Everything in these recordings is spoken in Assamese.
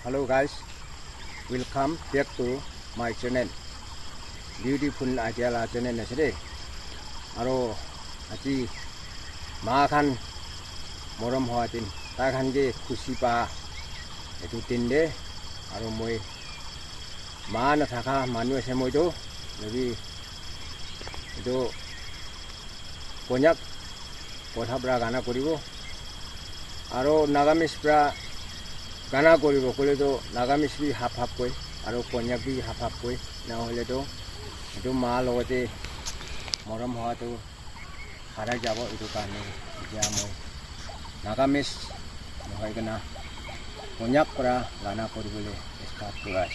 Hello guys, welcome back to my channel. Beautiful Ajala channel na sila. Aro aji maakan moram hoatin. Takhan ge kusi pa itu tinde. Aro moi maa na thaka manu ase moi to. Jadi itu konyak pothabra gana koribo. Aro Nagamis pra gana koribo kole to Nagamis bi half koi aro konyak bi half koi na hole to itu maa logote moram hoa to hara jabo itu kane jamo Nagamis mohai gana konyak pra gana koribole start guys.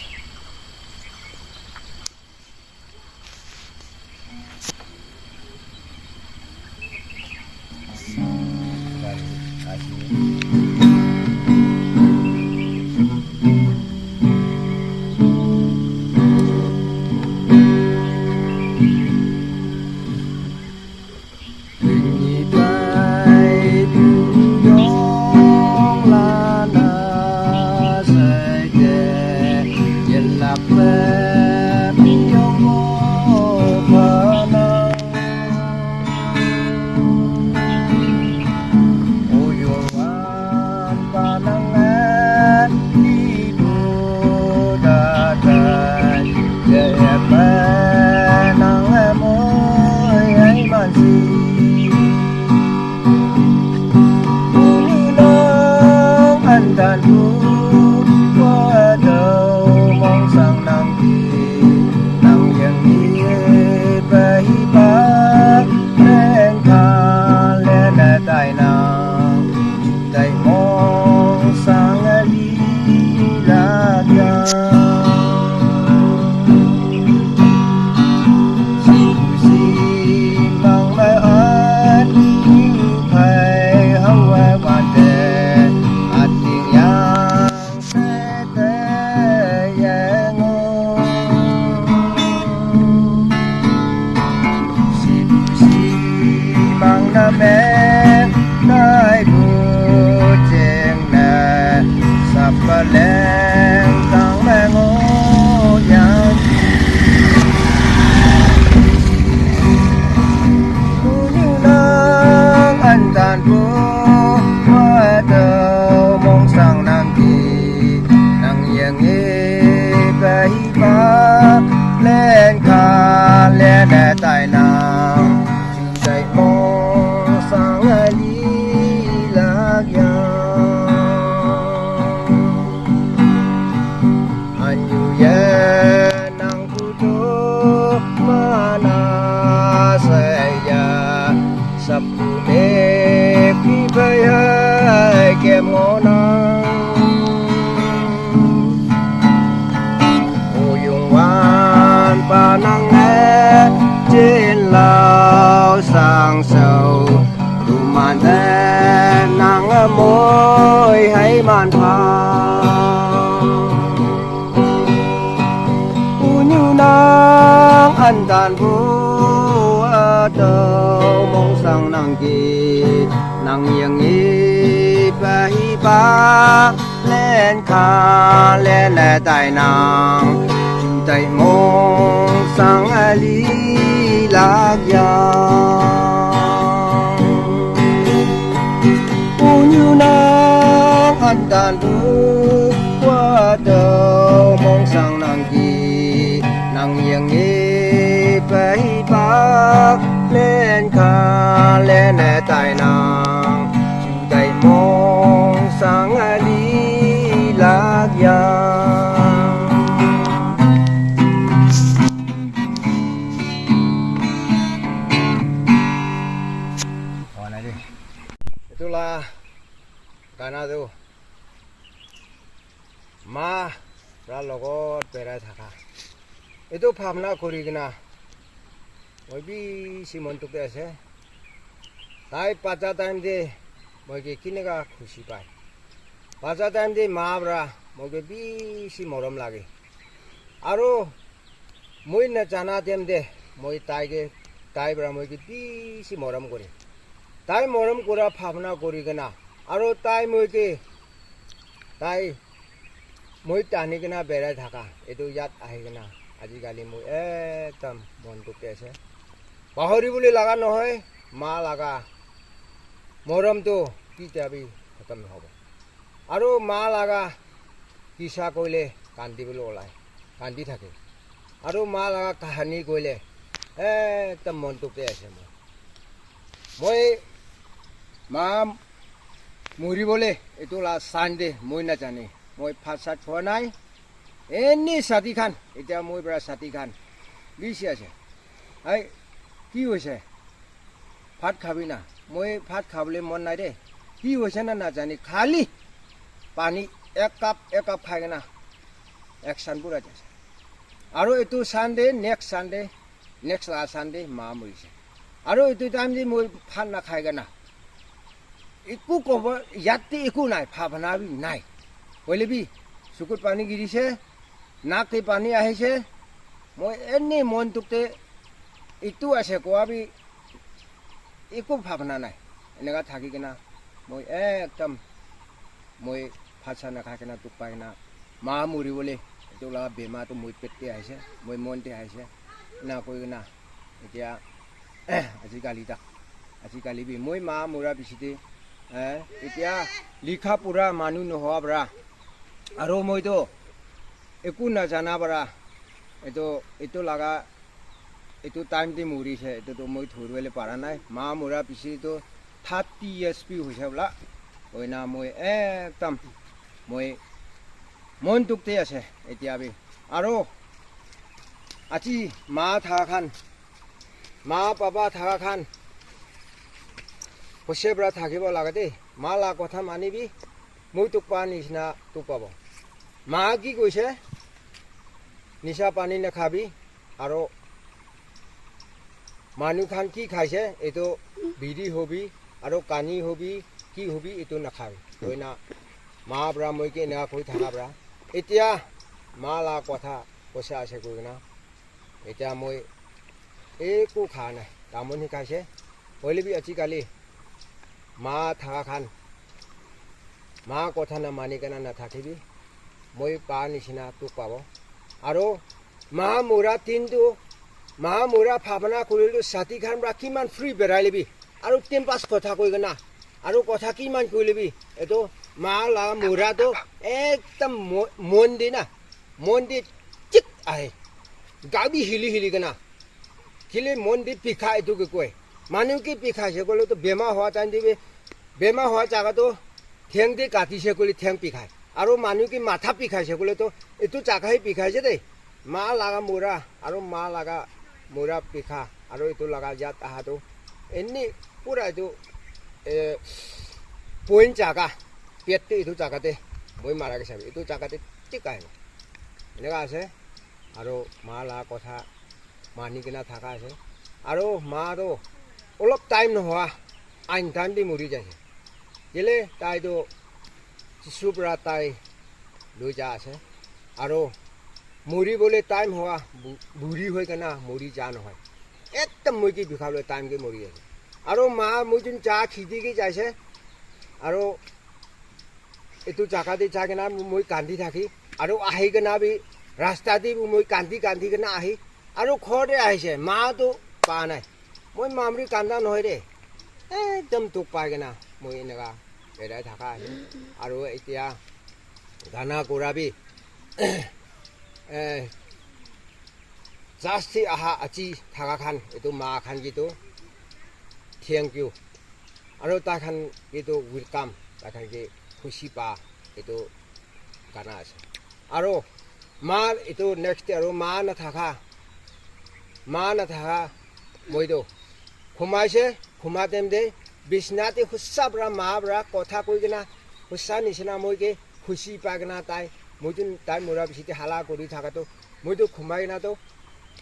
Sang sầu đủ màn đen nắng môi hay màn phang như nắng anh tàn vô tơ mong sang nắng kỳ nắng yang nghi bay ba lên kha lên lệ tài nàng tay mong sang ali lạc giang như nắng anh tàn bước qua đầu mong sang nàng kỳ nàng yang nghi bay bạc lên kha lên lệ tài nàng tay mong sang ali lạc giang. Itulah karena tu ma ralogot berai thaka itu phamna kori kina moi bi simontuk de ase tai pacha time de moi ke kinega khushi pai pacha time de ma bra moi ke bi si morom lage aro moi na jana dem de moi tai bra moi ke bi si moram kore তাই মরম করা ভাবনা করি কেনা আর তাই মইকে তাই মই টানি কিনা বেৰাই থাকা এইটো ইয়াত আহি কিনা আজিকালি মই একদম মনটোকে আছে পাহৰিবলৈ লগা নহয় মা লগা মৰমটো কেতিয়াবি খতম নহ'ব আৰু মা লগা কিছা কৰিলে কান্দিবলৈ ওলায় কান্দি থাকে আৰু মা লগা কাহানী কৰিলে একদম মনটোকে আছে মই মা মৰিবলৈ এইটো লাষ্ট চানডে মই নাজানে মই ভাত চাত খোৱা নাই এনেই ছাতি খান এতিয়া মই পৰা ছাতি খান বিচি আছে এই কি হৈছে ভাত খাবি না মই ভাত খাবলৈ মন নাই দেই কি হৈছে না নাজানি খালি পানী এক কাপ খাই কিনা এক চান পুৰা যাইছে আৰু এইটো চানডে নেক্সট লাষ্ট চানডে মা মৰিছে আৰু এইটো টাইম যে মই ভাত নাখাই কিনা একো ক'ব ইয়াতে একো নাই ভাৱনা নাই কৈলেবি চকুত পানী গিৰিছে নাকতে পানী আহিছে মই এনেই মনটোতে এইটো আছে কোৱাবি একো ভাৱনা নাই এনেকুৱা থাকি কিনা মই একদম মই ভাত চাত নাখাই কিনা তোক পাই কিনা মা মৰিবলৈ এইটো লগা বেমাৰটো মই পেটতে আহিছে মই মনতে আহিছে না কৈ কিনা এতিয়া আজিকালি মই মা মৰা পিছতে এতিয়া লিখা পঢ়া মানুহ নোহোৱা পৰা আৰু মইতো একো নাজানা পৰা এইটো লগা এইটো টাইমতে মৰিছে এইটোতো মই ধৰিবলৈ পৰা নাই মা মৰা পিছতো 30 years হৈছে বোলা হয় না মই একদম মই মনটোতে আছে এতিয়া আৰু আজি মা থাকা খান মা পাপা থাকা খান হৈছে পৰা থাকিব লাগে দেই মা লা কথা মানিবি মই তোক পোৱা নিচিনা তোক পাব মা কি কৈছে নিচা পানী নাখাবি আৰু মানুহ খান কি খাইছে এইটো বিড়ি হবি আৰু কানি হবি কি হবি এইটো নাখাবি হয় না মা পৰা মই কি এনেকুৱা কৰি থাকা পৰা এতিয়া মা লা কথা কৈছে আছে কৈ কিনা এতিয়া মই একো খোৱা নাই তামোল শিকাইছে কৈলেবি আজিকালি মা থাকা খান মা কথা নামানি কিনা নাথাকিবি মই পা নিচিনা তোক পাব আৰু মা মৰা দিনটো মা মৰা ভাৱনা কৰিলোঁ ছাতি খান পৰা কিমান ফ্ৰী বেৰাই ল'বি আৰু টাইম পাছ কথা কৈ কিনা আৰু কথা কিমান কৈ ল'বি এইটো মা লা মৰাটো একদম মন দি চিক আহে গাবি হিলি কিনা হিলি মন দি পিখা এইটোকে কয় মানুহ কি পিখাইছে ক'লেতো বেমাৰ হোৱা টাইম দিবি বেমাৰ হোৱা জাগাটো ঠেং দি কাটিছে ক'লে ঠেং পিখায় আৰু মানুহ কি মাথা পিখাইছে ক'লেতো এইটো জাগাহে পিখাইছে দেই মা লগা মৰা আৰু মা লগা মৰা পিখা আৰু এইটো লগা ইয়াত অহাটো এনেই পুৰা এইটো পইণ্ট জাগা পেটটো এইটো জাগাতে মই মাৰা গৈছে এইটো জাগাতে ঠিক আহিব এনেকুৱা আছে আৰু মা লগা কথা মানি কিনা থকা আছে আৰু মাটো অলপ টাইম নোহোৱা আইন টাইম দি মৰি যাইছে কেলে তাইতো শিশুৰ পৰা তাই লৈ যা আছে আৰু মৰিবলৈ টাইম হোৱা বুঢ়ী হৈ কিনা মৰি যা নহয় একদম মই কি বিষাবলৈ টাইমকৈ মৰি আছে আৰু মা মই যোন যা খিদিকি যাইছে আৰু এইটো জাগাতে যা কিনা মই কান্দি থাকি আৰু আহি কিনা ৰাস্তা দি মই কান্দি কিনা আহি আৰু ঘৰতে আহিছে মাটো পোৱা নাই মই মামৰি কান্দা নহয় দেই একদম তোক পাই কিনা মই এনেকুৱা বেৰাই থকা আহি আৰু এতিয়া গানা কৰাবি জাষ্টি আহা আজি থাকা খান এইটো মা খান কিন্তু থেংক ইউ আৰু তাইখান কিন্তু ৱেলকাম তাইখান কি খুচি পা এইটো গানা আছে আৰু মাৰ এইটো নেক্সট আৰু মা নাথাকা মইতো সোমাইছে সোমাতেম দে বিচনাতে হুচ্চা পৰা মা পৰা কথা কৈ কিনা হুচ্চা নিচিনা মই কি খুচি পাই কিনা মই যোন তাই মৰা পিছতে হালা কৰি থকাটো মইতো সোমাই কিনাতো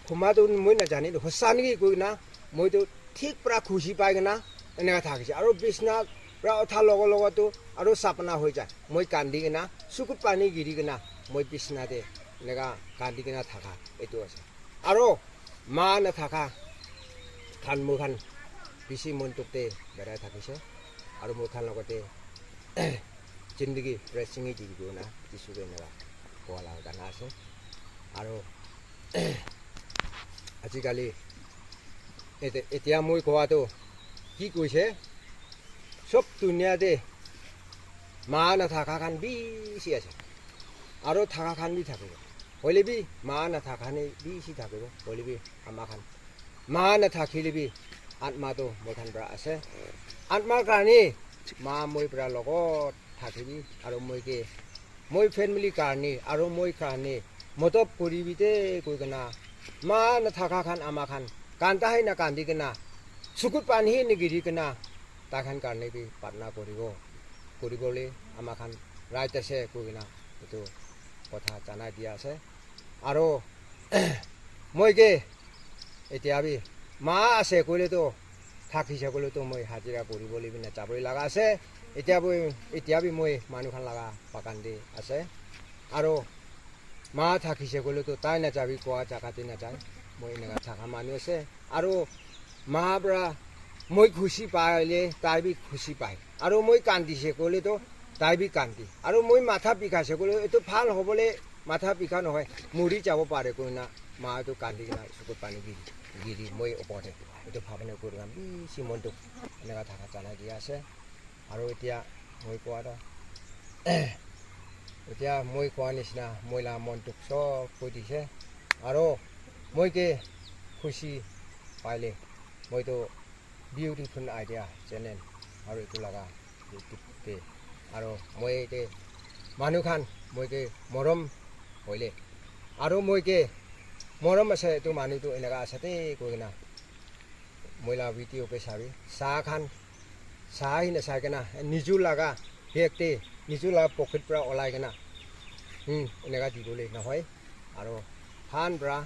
সোমাটো মই নাজানিলোঁ হুচ্চা নেকি কৈ কিনা মইতো ঠিক পৰা খুচি পাই কিনা এনেকৈ থাকিছে আৰু বিচনাত পৰা উঠাৰ লগতো আৰু চাপনা হৈ যায় মই কান্দি কিনা চকুত পানী গিৰি কিনা মই বিচনাতে এনেকুৱা কান্দি কিনা থাকা এইটো আছে আৰু মা নাথাকা খান মোৰ খান বেছি মনটোতে বেৰাই থাকিছে আৰু মোৰ খান লগতে জিন্দগি ৰেসিংই দিবি না কিছু কৰে নেবা কোয়ালা গানা আছে আৰ আজিকালি এতিয়া মই কোৱাটো কি কৈছে সব দুনিয়াতে মা নাথাকা খান বেছি আছে আৰু থাকা খান বি থাকিব হলিবি মা নাথাকানে বেছি থাকিব হলিবি আমাৰ খান মা নাথাকিলেবি আত্মাটো মই খান পৰা আছে আত্মাৰ কাৰণে মা মই পৰা লগত থাকিবি আৰু মই ফেমিলি কাৰণে আৰু মই কাৰণে মতব কৰিবিতে কৈ কিনা মা নাথাকা খান আমাৰ খান কান্তাহে না কান্দি কিনা চকুত পানী নিগিৰি কিনা তাখান কাৰণে বি প্ৰাৰ্থনা কৰিবলৈ আমাৰ খান ৰাইট আছে কৈ কিনা এইটো কথা জনাই দিয়া আছে আৰু মইকে এতিয়া বি মা আছে কৈলেতো থাকিছে কৈলেতো মই হাজিৰা কৰিবলৈ বি যাবলৈ লগা আছে এতিয়া বি মই মানুহখান লগা বাগান দি আছে আৰু মা থাকিছে কৈলেতো তাই নাযাবি কোৱা জাগাতে নাযায় মই এনেকুৱা থকা মানুহ আছে আৰু মা পৰা মই খুচি পাইলে তাই বি খুচি পায় আৰু মই কান্দিছে ক'লেতো তাই বি কান্দি আৰু মই মাথা বিষাইছে ক'লে এইটো ভাল হ'বলৈ মাথা বিষা নহয় মৰি যাব পাৰে কৈ না মাটো কান্দি কিনা চকুত পানী গিৰি মই ওপৰতে এইটো ভাৱনা কৰি যাম বেছি মনটো এনেকুৱা থকা জনাই দিয়া আছে আৰু এতিয়া মই কোৱা এতিয়া মই কোৱা নিচিনা মহিলা মনটোক চব কৈ দিছে আৰু মইকে খুচি পাইলে মইতো বিউটিফুল আইডিয়া চেনেল আৰু এইটো লগা ইউটিউবতে আৰু মই এতিয়া মানুহখান মইকে মৰম হইলে আৰু মইকে মৰম আছে এইটো মানুহটো এনেকুৱা আছে দেই কৈ কিনা মহিলা ভিডিঅ'কে চাবি চাহ নাচাই কিনা নিজুৰ লগা ব্যক্তি নিজুৰ লগা পকেট পৰা ওলাই কিনা এনেকুৱা দিবলৈ নহয় আৰু ফান পৰা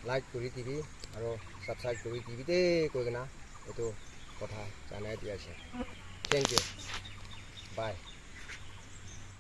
লাইক কৰি দিবি আৰু ছাবস্ক্ৰাইব কৰি দিবি দেই কৈ কিনা এইটো কথা জনাই দি আছে থেংক ইউ বাই